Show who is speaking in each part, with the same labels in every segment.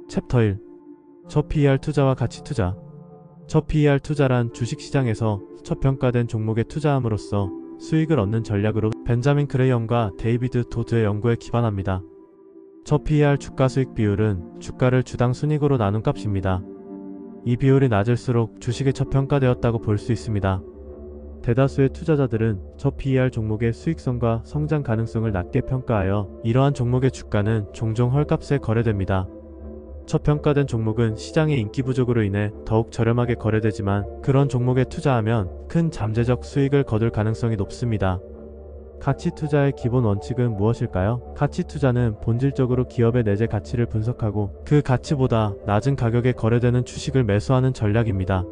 Speaker 1: 챕터 1. 저PER 투자와 가치투자. 저PER 투자란 주식시장에서 저평가된 종목에 투자함으로써 수익을 얻는 전략으로 벤자민 그레이엄과 데이비드 도드의 연구에 기반합니다. 저PER 주가수익 비율은 주가를 주당 순이익으로 나눈 값입니다. 이 비율이 낮을수록 주식이 저평가되었다고 볼 수 있습니다. 대다수의 투자자들은 저PER 종목의 수익성과 성장 가능성을 낮게 평가하여 이러한 종목의 주가는 종종 헐값에 거래됩니다. 저평가된 종목은 시장의 인기 부족으로 인해 더욱 저렴하게 거래되지만 그런 종목에 투자하면 큰 잠재적 수익을 거둘 가능성이 높습니다. 가치 투자의 기본 원칙은 무엇일까요? 가치 투자는 본질적으로 기업의 내재 가치를 분석하고 그 가치보다 낮은 가격에 거래되는 주식을 매수하는 전략입니다.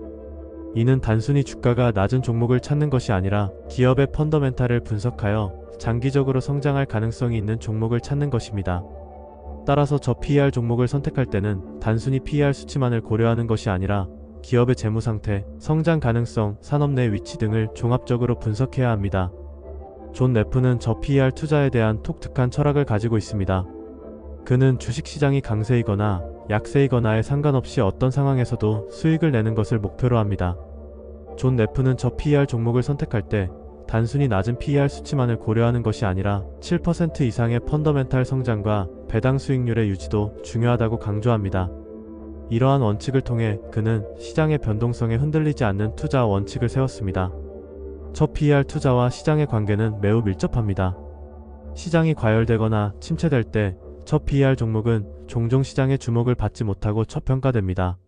Speaker 1: 이는 단순히 주가가 낮은 종목을 찾는 것이 아니라 기업의 펀더멘탈을 분석하여 장기적으로 성장할 가능성이 있는 종목을 찾는 것입니다. 따라서 저PER 종목을 선택할 때는 단순히 PER 수치만을 고려하는 것이 아니라 기업의 재무 상태, 성장 가능성, 산업 내 위치 등을 종합적으로 분석해야 합니다. 존 네프는 저PER 투자에 대한 독특한 철학을 가지고 있습니다. 그는 주식시장이 강세이거나 약세이거나에 상관없이 어떤 상황에서도 수익을 내는 것을 목표로 합니다. 존 네프는 저PER 종목을 선택할 때 단순히 낮은 PER 수치만을 고려하는 것이 아니라 7% 이상의 펀더멘탈 성장과 배당 수익률의 유지도 중요하다고 강조합니다. 이러한 원칙을 통해 그는 시장의 변동성에 흔들리지 않는 투자 원칙을 세웠습니다. 저PER 투자와 시장의 관계는 매우 밀접합니다. 시장이 과열되거나 침체될 때 저PER 종목은 종종 시장의 주목을 받지 못하고 저평가됩니다.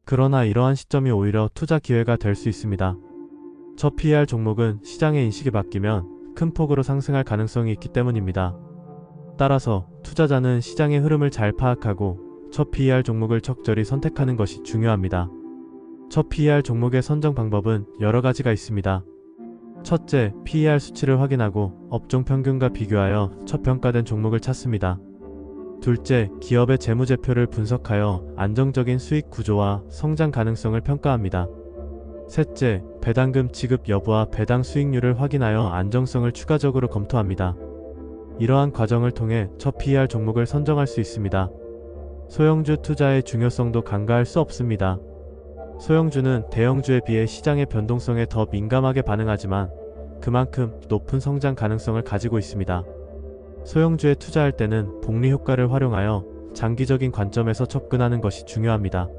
Speaker 1: 그러나 이러한 시점이 오히려 투자 기회가 될 수 있습니다. 저PER 종목은 시장의 인식이 바뀌면 큰 폭으로 상승할 가능성이 있기 때문입니다. 따라서 투자자는 시장의 흐름을 잘 파악하고 저PER 종목을 적절히 선택하는 것이 중요합니다. 저PER 종목의 선정 방법은 여러 가지가 있습니다. 첫째, PER 수치를 확인하고 업종 평균과 비교하여 저평가된 종목을 찾습니다. 둘째, 기업의 재무제표를 분석하여 안정적인 수익 구조와 성장 가능성을 평가합니다. 셋째, 배당금 지급 여부와 배당 수익률을 확인하여 안정성을 추가적으로 검토합니다. 이러한 과정을 통해 저PER 종목을 선정할 수 있습니다. 소형주 투자의 중요성도 간과할 수 없습니다. 소형주는 대형주에 비해 시장의 변동성에 더 민감하게 반응하지만 그만큼 높은 성장 가능성을 가지고 있습니다. 소형주에 투자할 때는 복리 효과를 활용하여 장기적인 관점에서 접근하는 것이 중요합니다.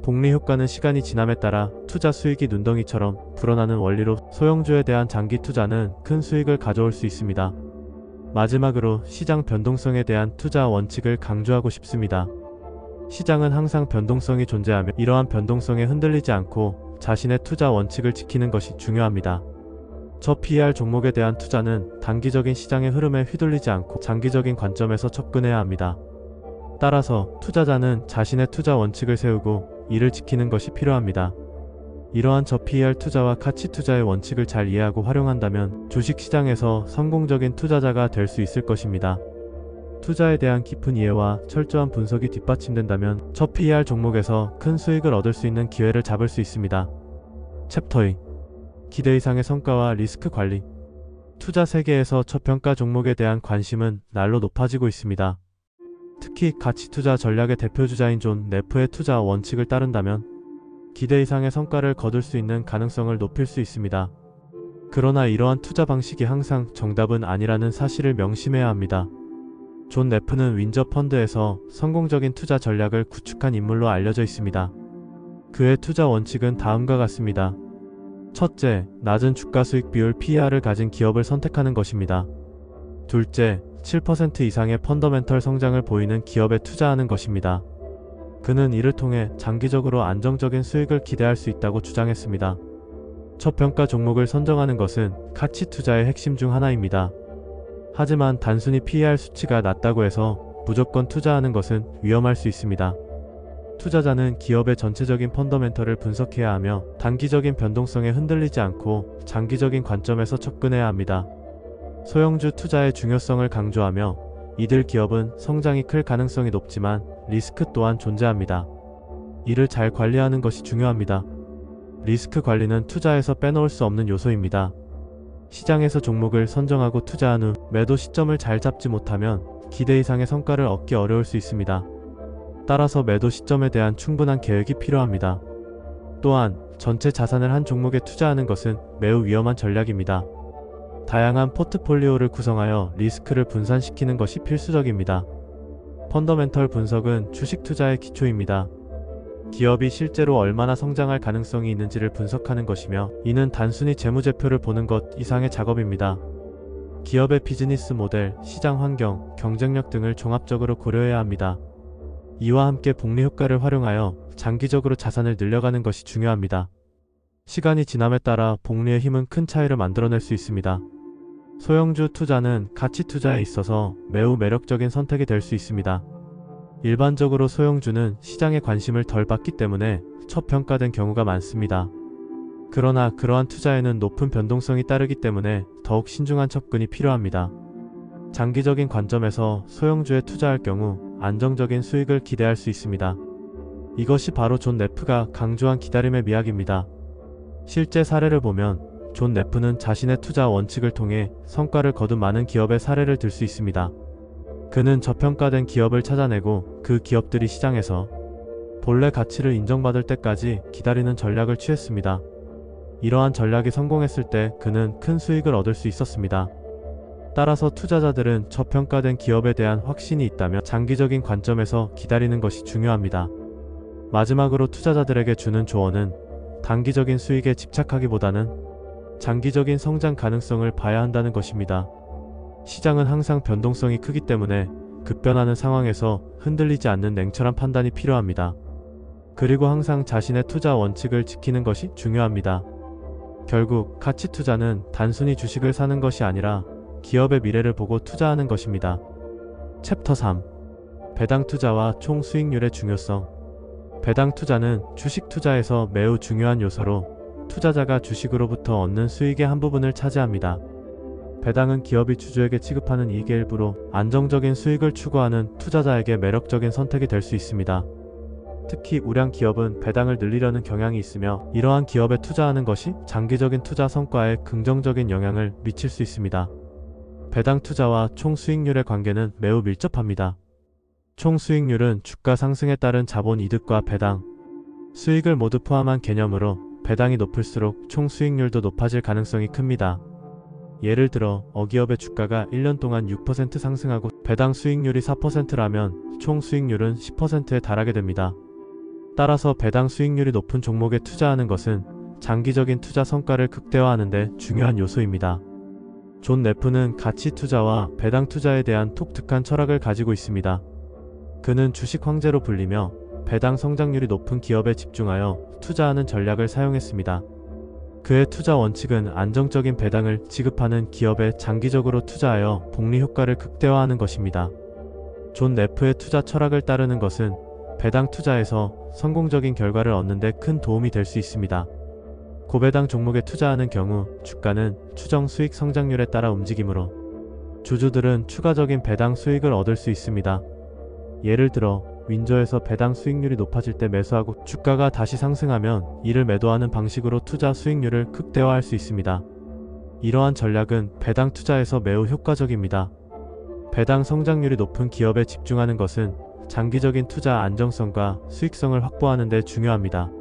Speaker 1: 복리 효과는 시간이 지남에 따라 투자 수익이 눈덩이처럼 불어나는 원리로 소형주에 대한 장기 투자는 큰 수익을 가져올 수 있습니다. 마지막으로 시장 변동성에 대한 투자 원칙을 강조하고 싶습니다. 시장은 항상 변동성이 존재하며 이러한 변동성에 흔들리지 않고 자신의 투자 원칙을 지키는 것이 중요합니다. 저PER 종목에 대한 투자는 단기적인 시장의 흐름에 휘둘리지 않고 장기적인 관점에서 접근해야 합니다. 따라서 투자자는 자신의 투자 원칙을 세우고 이를 지키는 것이 필요합니다. 이러한 저PER 투자와 가치 투자의 원칙을 잘 이해하고 활용한다면 주식시장에서 성공적인 투자자가 될 수 있을 것입니다. 투자에 대한 깊은 이해와 철저한 분석이 뒷받침된다면 저PER 종목에서 큰 수익을 얻을 수 있는 기회를 잡을 수 있습니다. 챕터 2. 기대 이상의 성과와 리스크 관리. 투자 세계에서 저평가 종목에 대한 관심은 날로 높아지고 있습니다. 특히 가치 투자 전략의 대표주자인 존 네프의 투자 원칙을 따른다면 기대 이상의 성과를 거둘 수 있는 가능성을 높일 수 있습니다. 그러나 이러한 투자 방식이 항상 정답은 아니라는 사실을 명심해야 합니다. 존 네프는 윈저 펀드에서 성공적인 투자 전략을 구축한 인물로 알려져 있습니다. 그의 투자 원칙은 다음과 같습니다. 첫째, 낮은 주가 수익 비율 PER을 가진 기업을 선택하는 것입니다. 둘째, 7% 이상의 펀더멘털 성장을 보이는 기업에 투자하는 것입니다. 그는 이를 통해 장기적으로 안정적인 수익을 기대할 수 있다고 주장했습니다. 저평가 종목을 선정하는 것은 가치 투자의 핵심 중 하나입니다. 하지만 단순히 PER 수치가 낮다고 해서 무조건 투자하는 것은 위험할 수 있습니다. 투자자는 기업의 전체적인 펀더멘털을 분석해야 하며 단기적인 변동성에 흔들리지 않고 장기적인 관점에서 접근해야 합니다. 소형주 투자의 중요성을 강조하며 이들 기업은 성장이 클 가능성이 높지만 리스크 또한 존재합니다. 이를 잘 관리하는 것이 중요합니다. 리스크 관리는 투자에서 빼놓을 수 없는 요소입니다. 시장에서 종목을 선정하고 투자한 후 매도 시점을 잘 잡지 못하면 기대 이상의 성과를 얻기 어려울 수 있습니다. 따라서 매도 시점에 대한 충분한 계획이 필요합니다. 또한 전체 자산을 한 종목에 투자하는 것은 매우 위험한 전략입니다. 다양한 포트폴리오를 구성하여 리스크를 분산시키는 것이 필수적입니다. 펀더멘털 분석은 주식 투자의 기초입니다. 기업이 실제로 얼마나 성장할 가능성이 있는지를 분석하는 것이며, 이는 단순히 재무제표를 보는 것 이상의 작업입니다. 기업의 비즈니스 모델, 시장 환경, 경쟁력 등을 종합적으로 고려해야 합니다. 이와 함께 복리 효과를 활용하여 장기적으로 자산을 늘려가는 것이 중요합니다. 시간이 지남에 따라 복리의 힘은 큰 차이를 만들어낼 수 있습니다. 소형주 투자는 가치 투자에 있어서 매우 매력적인 선택이 될 수 있습니다. 일반적으로 소형주는 시장의 관심을 덜 받기 때문에 저평가된 경우가 많습니다. 그러나 그러한 투자에는 높은 변동성이 따르기 때문에 더욱 신중한 접근이 필요합니다. 장기적인 관점에서 소형주에 투자할 경우 안정적인 수익을 기대할 수 있습니다. 이것이 바로 존 네프가 강조한 기다림의 미학입니다. 실제 사례를 보면 존 네프는 자신의 투자 원칙을 통해 성과를 거둔 많은 기업의 사례를 들 수 있습니다. 그는 저평가된 기업을 찾아내고 그 기업들이 시장에서 본래 가치를 인정받을 때까지 기다리는 전략을 취했습니다. 이러한 전략이 성공했을 때 그는 큰 수익을 얻을 수 있었습니다. 따라서 투자자들은 저평가된 기업에 대한 확신이 있다면 장기적인 관점에서 기다리는 것이 중요합니다. 마지막으로 투자자들에게 주는 조언은 단기적인 수익에 집착하기보다는 장기적인 성장 가능성을 봐야 한다는 것입니다. 시장은 항상 변동성이 크기 때문에 급변하는 상황에서 흔들리지 않는 냉철한 판단이 필요합니다. 그리고 항상 자신의 투자 원칙을 지키는 것이 중요합니다. 결국 가치 투자는 단순히 주식을 사는 것이 아니라 기업의 미래를 보고 투자하는 것입니다. 챕터 3. 배당 투자와 총 수익률의 중요성. 배당 투자는 주식 투자에서 매우 중요한 요소로 투자자가 주식으로부터 얻는 수익의 한 부분을 차지합니다. 배당은 기업이 주주에게 지급하는 이익의 일부로 안정적인 수익을 추구하는 투자자에게 매력적인 선택이 될 수 있습니다. 특히 우량 기업은 배당을 늘리려는 경향이 있으며, 이러한 기업에 투자하는 것이 장기적인 투자 성과에 긍정적인 영향을 미칠 수 있습니다. 배당 투자와 총 수익률의 관계는 매우 밀접합니다. 총 수익률은 주가 상승에 따른 자본 이득과 배당, 수익을 모두 포함한 개념으로 배당이 높을수록 총 수익률도 높아질 가능성이 큽니다. 예를 들어 어기업의 주가가 1년 동안 6% 상승하고 배당 수익률이 4%라면 총 수익률은 10%에 달하게 됩니다. 따라서 배당 수익률이 높은 종목에 투자하는 것은 장기적인 투자 성과를 극대화하는 데 중요한 요소입니다. 존 네프는 가치 투자와 배당 투자에 대한 독특한 철학을 가지고 있습니다. 그는 주식 황제로 불리며 배당 성장률이 높은 기업에 집중하여 투자하는 전략을 사용했습니다. 그의 투자 원칙은 안정적인 배당을 지급하는 기업에 장기적으로 투자하여 복리 효과를 극대화하는 것입니다. 존 네프의 투자 철학을 따르는 것은 배당 투자에서 성공적인 결과를 얻는 데 큰 도움이 될 수 있습니다. 고배당 종목에 투자하는 경우 주가는 추정 수익 성장률에 따라 움직이므로 주주들은 추가적인 배당 수익을 얻을 수 있습니다. 예를 들어 윈저에서 배당 수익률이 높아질 때 매수하고 주가가 다시 상승하면 이를 매도하는 방식으로 투자 수익률을 극대화할 수 있습니다. 이러한 전략은 배당 투자에서 매우 효과적입니다. 배당 성장률이 높은 기업에 집중하는 것은 장기적인 투자 안정성과 수익성을 확보하는 데 중요합니다.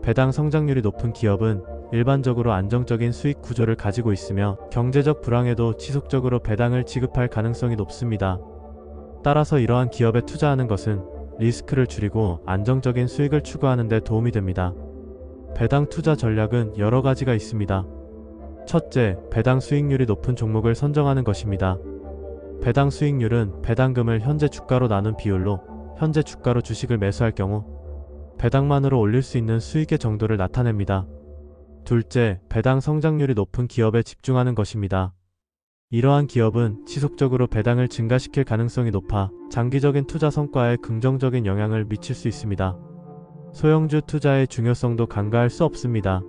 Speaker 1: 배당 성장률이 높은 기업은 일반적으로 안정적인 수익 구조를 가지고 있으며 경제적 불황에도 지속적으로 배당을 지급할 가능성이 높습니다. 따라서 이러한 기업에 투자하는 것은 리스크를 줄이고 안정적인 수익을 추구하는 데 도움이 됩니다. 배당 투자 전략은 여러 가지가 있습니다. 첫째, 배당 수익률이 높은 종목을 선정하는 것입니다. 배당 수익률은 배당금을 현재 주가로 나눈 비율로 현재 주가로 주식을 매수할 경우 배당만으로 올릴 수 있는 수익의 정도를 나타냅니다. 둘째, 배당 성장률이 높은 기업에 집중하는 것입니다. 이러한 기업은 지속적으로 배당을 증가시킬 가능성이 높아 장기적인 투자 성과에 긍정적인 영향을 미칠 수 있습니다. 소형주 투자의 중요성도 간과할 수 없습니다.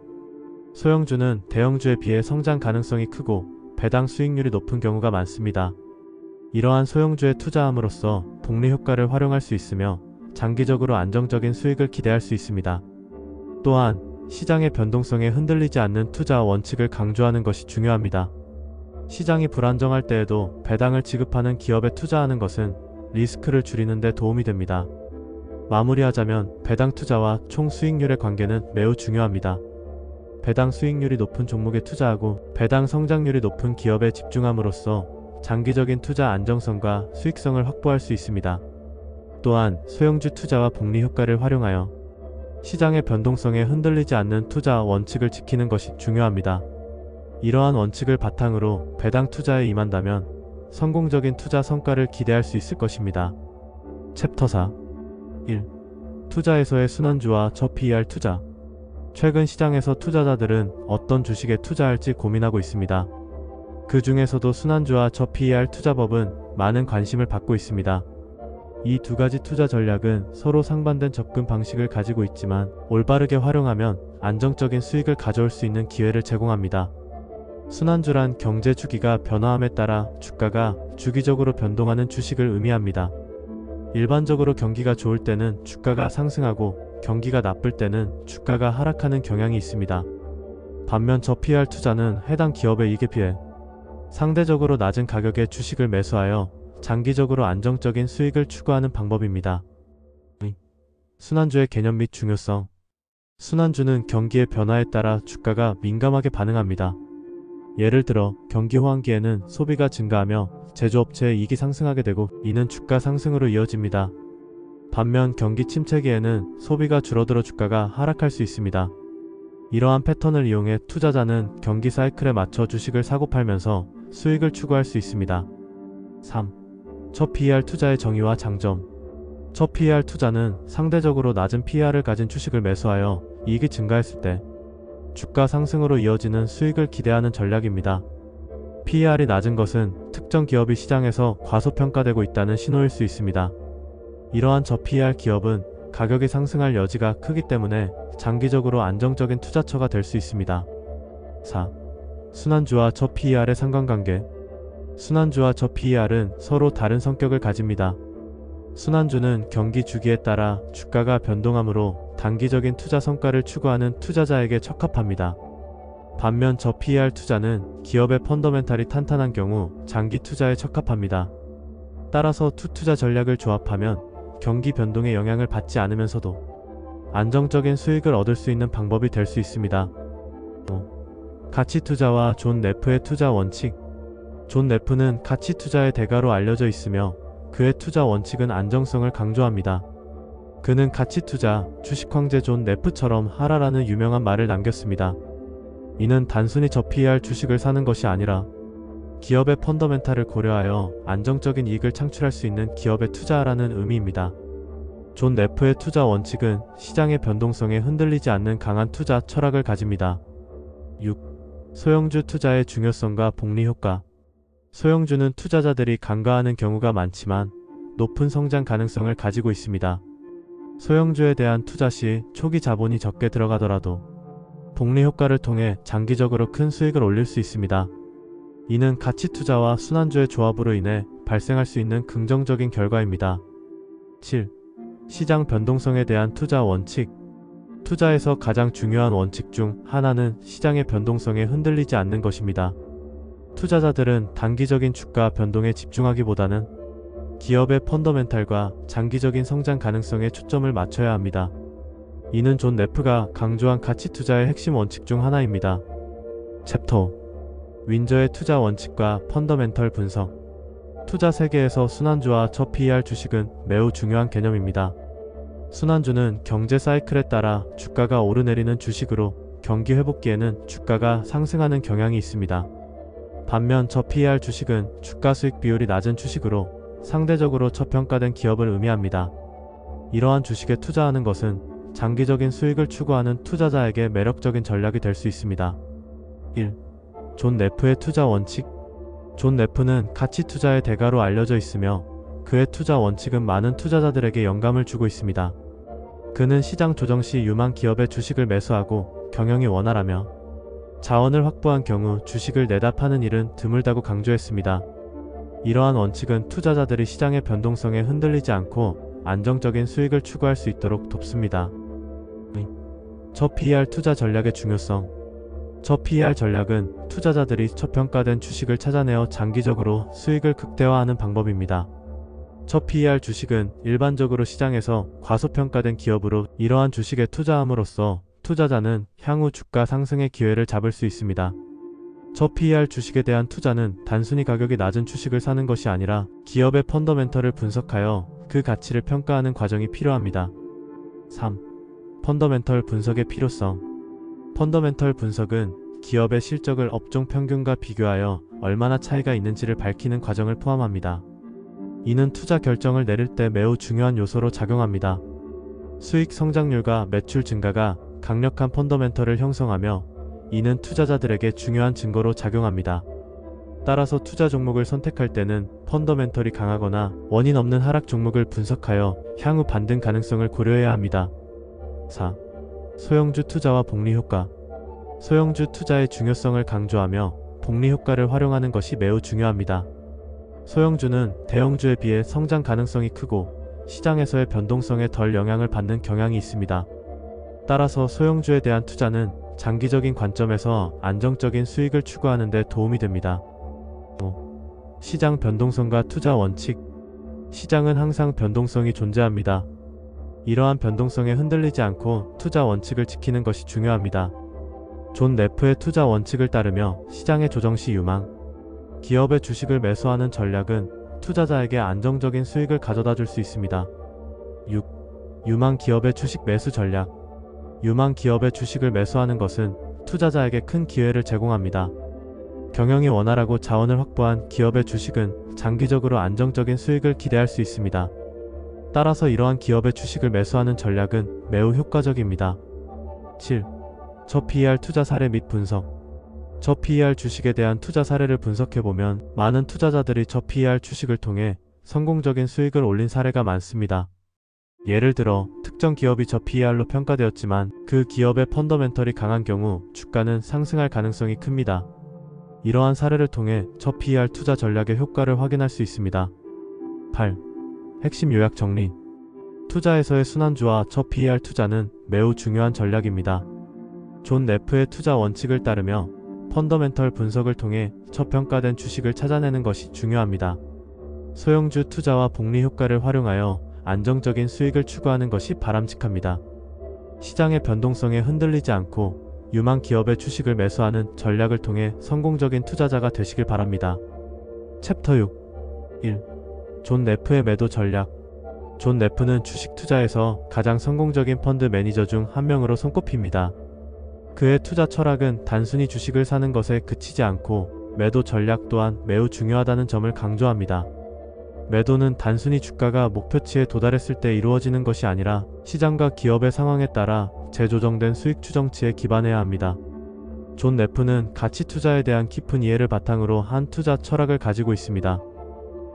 Speaker 1: 소형주는 대형주에 비해 성장 가능성이 크고 배당 수익률이 높은 경우가 많습니다. 이러한 소형주에 투자함으로써 복리 효과를 활용할 수 있으며 장기적으로 안정적인 수익을 기대할 수 있습니다. 또한 시장의 변동성에 흔들리지 않는 투자 원칙을 강조하는 것이 중요합니다. 시장이 불안정할 때에도 배당을 지급하는 기업에 투자하는 것은 리스크를 줄이는 데 도움이 됩니다. 마무리하자면 배당 투자와 총 수익률의 관계는 매우 중요합니다. 배당 수익률이 높은 종목에 투자하고 배당 성장률이 높은 기업에 집중함으로써 장기적인 투자 안정성과 수익성을 확보할 수 있습니다. 또한 소형주 투자와 복리 효과를 활용하여 시장의 변동성에 흔들리지 않는 투자 원칙을 지키는 것이 중요합니다. 이러한 원칙을 바탕으로 배당 투자에 임한다면 성공적인 투자 성과를 기대할 수 있을 것입니다. 챕터 4. 1. 투자에서의 순환주와 저PER 투자. 최근 시장에서 투자자들은 어떤 주식에 투자할지 고민하고 있습니다. 그 중에서도 순환주와 저PER 투자법은 많은 관심을 받고 있습니다. 이 두 가지 투자 전략은 서로 상반된 접근 방식을 가지고 있지만 올바르게 활용하면 안정적인 수익을 가져올 수 있는 기회를 제공합니다. 순환주란 경제 주기가 변화함에 따라 주가가 주기적으로 변동하는 주식을 의미합니다. 일반적으로 경기가 좋을 때는 주가가 상승하고 경기가 나쁠 때는 주가가 하락하는 경향이 있습니다. 반면 저PER 투자는 해당 기업의 이익에 비해 상대적으로 낮은 가격에 주식을 매수하여 장기적으로 안정적인 수익을 추구하는 방법입니다. 순환주의 개념 및 중요성. 순환주는 경기의 변화에 따라 주가가 민감하게 반응합니다. 예를 들어 경기 호황기에는 소비가 증가하며 제조업체의 이익이 상승하게 되고 이는 주가 상승으로 이어집니다. 반면 경기 침체기에는 소비가 줄어들어 주가가 하락할 수 있습니다. 이러한 패턴을 이용해 투자자는 경기 사이클에 맞춰 주식을 사고 팔면서 수익을 추구할 수 있습니다. 3. 저PER 투자의 정의와 장점. 저PER 투자는 상대적으로 낮은 PER을 가진 주식을 매수하여 이익이 증가했을 때 주가 상승으로 이어지는 수익을 기대하는 전략입니다. PER이 낮은 것은 특정 기업이 시장에서 과소평가되고 있다는 신호일 수 있습니다. 이러한 저PER 기업은 가격이 상승할 여지가 크기 때문에 장기적으로 안정적인 투자처가 될 수 있습니다. 4. 순환주와 저PER의 상관관계. 순환주와 저PER은 서로 다른 성격을 가집니다. 순환주는 경기 주기에 따라 주가가 변동하므로 단기적인 투자 성과를 추구하는 투자자에게 적합합니다. 반면 저PER 투자는 기업의 펀더멘탈이 탄탄한 경우 장기 투자에 적합합니다. 따라서 투자 전략을 조합하면 경기 변동에 영향을 받지 않으면서도 안정적인 수익을 얻을 수 있는 방법이 될 수 있습니다. 5. 가치 투자와 존 네프의 투자 원칙. 존 네프는 가치 투자의 대가로 알려져 있으며 그의 투자 원칙은 안정성을 강조합니다. 그는 가치 투자, 주식 황제 존 네프처럼 하라라는 유명한 말을 남겼습니다. 이는 단순히 저PER 주식을 사는 것이 아니라 기업의 펀더멘탈을 고려하여 안정적인 이익을 창출할 수 있는 기업에 투자하라는 의미입니다. 존 네프의 투자 원칙은 시장의 변동성에 흔들리지 않는 강한 투자 철학을 가집니다. 6. 소형주 투자의 중요성과 복리 효과. 소형주는 투자자들이 간과하는 경우가 많지만 높은 성장 가능성을 가지고 있습니다. 소형주에 대한 투자 시 초기 자본이 적게 들어가더라도 복리 효과를 통해 장기적으로 큰 수익을 올릴 수 있습니다. 이는 가치 투자와 순환주의 조합으로 인해 발생할 수 있는 긍정적인 결과입니다. 7. 시장 변동성에 대한 투자 원칙. 투자에서 가장 중요한 원칙 중 하나는 시장의 변동성에 흔들리지 않는 것입니다. 투자자들은 단기적인 주가 변동에 집중하기보다는 기업의 펀더멘탈과 장기적인 성장 가능성에 초점을 맞춰야 합니다. 이는 존 네프가 강조한 가치 투자의 핵심 원칙 중 하나입니다. 챕터 5. 윈저의 투자 원칙과 펀더멘털 분석. 투자 세계에서 순환주와 저PER 주식은 매우 중요한 개념입니다. 순환주는 경제 사이클에 따라 주가가 오르내리는 주식으로 경기 회복기에는 주가가 상승하는 경향이 있습니다. 반면 저PER 주식은 주가 수익 비율이 낮은 주식으로 상대적으로 저평가된 기업을 의미합니다. 이러한 주식에 투자하는 것은 장기적인 수익을 추구하는 투자자에게 매력적인 전략이 될 수 있습니다. 1. 존 네프의 투자 원칙. 존 네프는 가치 투자의 대가로 알려져 있으며 그의 투자 원칙은 많은 투자자들에게 영감을 주고 있습니다. 그는 시장 조정 시 유망 기업의 주식을 매수하고 경영이 원활하며 자원을 확보한 경우 주식을 내다 파는 일은 드물다고 강조했습니다. 이러한 원칙은 투자자들이 시장의 변동성에 흔들리지 않고 안정적인 수익을 추구할 수 있도록 돕습니다. 저PER 투자 전략의 중요성. 저PER 전략은 투자자들이 저평가된 주식을 찾아내어 장기적으로 수익을 극대화하는 방법입니다. 첫 PER 주식은 일반적으로 시장에서 과소평가된 기업으로 이러한 주식에 투자함으로써 투자자는 향후 주가 상승의 기회를 잡을 수 있습니다. 첫 PER 주식에 대한 투자는 단순히 가격이 낮은 주식을 사는 것이 아니라 기업의 펀더멘털을 분석하여 그 가치를 평가하는 과정이 필요합니다. 3. 펀더멘털 분석의 필요성. 펀더멘털 분석은 기업의 실적을 업종 평균과 비교하여 얼마나 차이가 있는지를 밝히는 과정을 포함합니다. 이는 투자 결정을 내릴 때 매우 중요한 요소로 작용합니다. 수익 성장률과 매출 증가가 강력한 펀더멘털을 형성하며 이는 투자자들에게 중요한 증거로 작용합니다. 따라서 투자 종목을 선택할 때는 펀더멘털이 강하거나 원인 없는 하락 종목을 분석하여 향후 반등 가능성을 고려해야 합니다. 4. 소형주 투자와 복리 효과. 소형주 투자의 중요성을 강조하며 복리 효과를 활용하는 것이 매우 중요합니다. 소형주는 대형주에 비해 성장 가능성이 크고 시장에서의 변동성에 덜 영향을 받는 경향이 있습니다. 따라서 소형주에 대한 투자는 장기적인 관점에서 안정적인 수익을 추구하는 데 도움이 됩니다. 5. 시장 변동성과 투자 원칙. 시장은 항상 변동성이 존재합니다. 이러한 변동성에 흔들리지 않고 투자 원칙을 지키는 것이 중요합니다. 존 네프의 투자 원칙을 따르며 시장의 조정 시 유망 기업의 주식을 매수하는 전략은 투자자에게 안정적인 수익을 가져다 줄 수 있습니다. 6. 유망 기업의 주식 매수 전략. 유망 기업의 주식을 매수하는 것은 투자자에게 큰 기회를 제공합니다. 경영이 원활하고 자원을 확보한 기업의 주식은 장기적으로 안정적인 수익을 기대할 수 있습니다. 따라서 이러한 기업의 주식을 매수하는 전략은 매우 효과적입니다. 7. 저 PER 투자 사례 및 분석. 저 PER 주식에 대한 투자 사례를 분석해보면 많은 투자자들이 저 PER 주식을 통해 성공적인 수익을 올린 사례가 많습니다. 예를 들어 특정 기업이 저 PER로 평가되었지만 그 기업의 펀더멘털이 강한 경우 주가는 상승할 가능성이 큽니다. 이러한 사례를 통해 저 PER 투자 전략의 효과를 확인할 수 있습니다. 8. 핵심 요약 정리. 투자에서의 순환주와 저 PER 투자는 매우 중요한 전략입니다. 존 네프의 투자 원칙을 따르며 펀더멘털 분석을 통해 저평가된 주식을 찾아내는 것이 중요합니다. 소형주 투자와 복리 효과를 활용하여 안정적인 수익을 추구하는 것이 바람직합니다. 시장의 변동성에 흔들리지 않고 유망 기업의 주식을 매수하는 전략을 통해 성공적인 투자자가 되시길 바랍니다. 챕터 6. 1. 존 네프의 매도 전략. 존 네프는 주식 투자에서 가장 성공적인 펀드 매니저 중 한 명으로 손꼽힙니다. 그의 투자 철학은 단순히 주식을 사는 것에 그치지 않고 매도 전략 또한 매우 중요하다는 점을 강조합니다. 매도는 단순히 주가가 목표치에 도달했을 때 이루어지는 것이 아니라 시장과 기업의 상황에 따라 재조정된 수익 추정치에 기반해야 합니다. 존 네프는 가치 투자에 대한 깊은 이해를 바탕으로 한 투자 철학을 가지고 있습니다.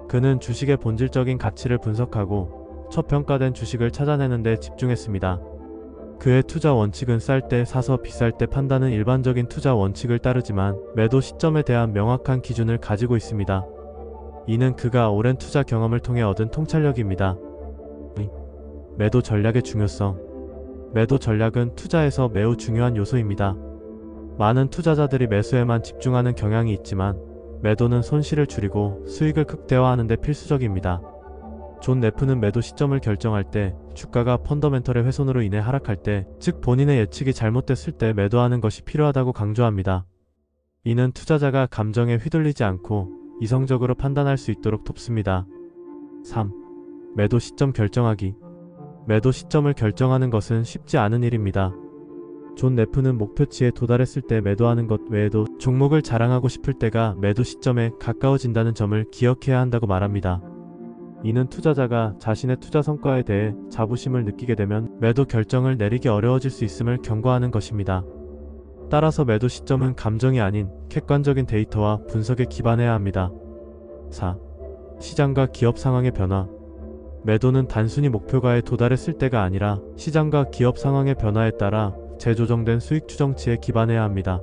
Speaker 1: 그는 주식의 본질적인 가치를 분석하고 저평가된 주식을 찾아내는 데 집중했습니다. 그의 투자 원칙은 쌀 때 사서 비쌀 때 판다는 일반적인 투자 원칙을 따르지만 매도 시점에 대한 명확한 기준을 가지고 있습니다. 이는 그가 오랜 투자 경험을 통해 얻은 통찰력입니다. 매도 전략의 중요성. 매도 전략은 투자에서 매우 중요한 요소입니다. 많은 투자자들이 매수에만 집중하는 경향이 있지만 매도는 손실을 줄이고 수익을 극대화하는 데 필수적입니다. 존 네프는 매도 시점을 결정할 때 주가가 펀더멘털의 훼손으로 인해 하락할 때, 즉 본인의 예측이 잘못됐을 때 매도하는 것이 필요하다고 강조합니다. 이는 투자자가 감정에 휘둘리지 않고 이성적으로 판단할 수 있도록 돕습니다. 3. 매도 시점 결정하기. 매도 시점을 결정하는 것은 쉽지 않은 일입니다. 존 네프는 목표치에 도달했을 때 매도하는 것 외에도 종목을 자랑하고 싶을 때가 매도 시점에 가까워진다는 점을 기억해야 한다고 말합니다. 이는 투자자가 자신의 투자 성과에 대해 자부심을 느끼게 되면 매도 결정을 내리기 어려워질 수 있음을 경고하는 것입니다. 따라서 매도 시점은 감정이 아닌 객관적인 데이터와 분석에 기반해야 합니다. 4. 시장과 기업 상황의 변화. 매도는 단순히 목표가에 도달했을 때가 아니라 시장과 기업 상황의 변화에 따라 재조정된 수익 추정치에 기반해야 합니다.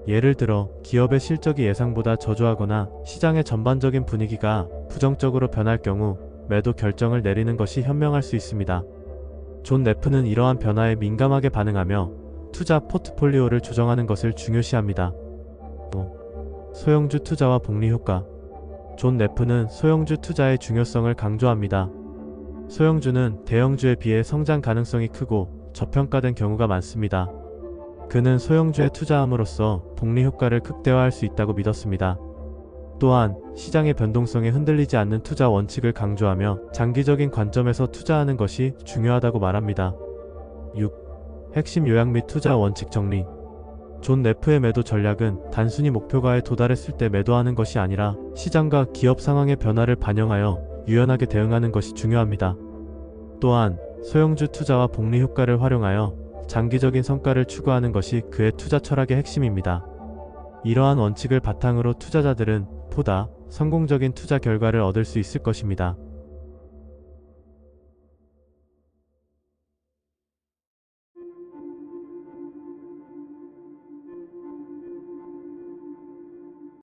Speaker 1: 예를 들어 기업의 실적이 예상보다 저조하거나 시장의 전반적인 분위기가 부정적으로 변할 경우 매도 결정을 내리는 것이 현명할 수 있습니다. 존 네프는 이러한 변화에 민감하게 반응하며 투자 포트폴리오를 조정하는 것을 중요시합니다. 5. 소형주 투자와 복리 효과. 존 네프는 소형주 투자의 중요성을 강조합니다. 소형주는 대형주에 비해 성장 가능성이 크고 저평가된 경우가 많습니다. 그는 소형주에 투자함으로써 복리 효과를 극대화할 수 있다고 믿었습니다. 또한 시장의 변동성에 흔들리지 않는 투자 원칙을 강조하며 장기적인 관점에서 투자하는 것이 중요하다고 말합니다. 6. 핵심 요약 및 투자 원칙 정리. 존 네프의 매도 전략은 단순히 목표가에 도달했을 때 매도하는 것이 아니라 시장과 기업 상황의 변화를 반영하여 유연하게 대응하는 것이 중요합니다. 또한 소형주 투자와 복리 효과를 활용하여 장기적인 성과를 추구하는 것이 그의 투자 철학의 핵심입니다. 이러한 원칙을 바탕으로 투자자들은 보다 성공적인 투자 결과를 얻을 수 있을 것입니다.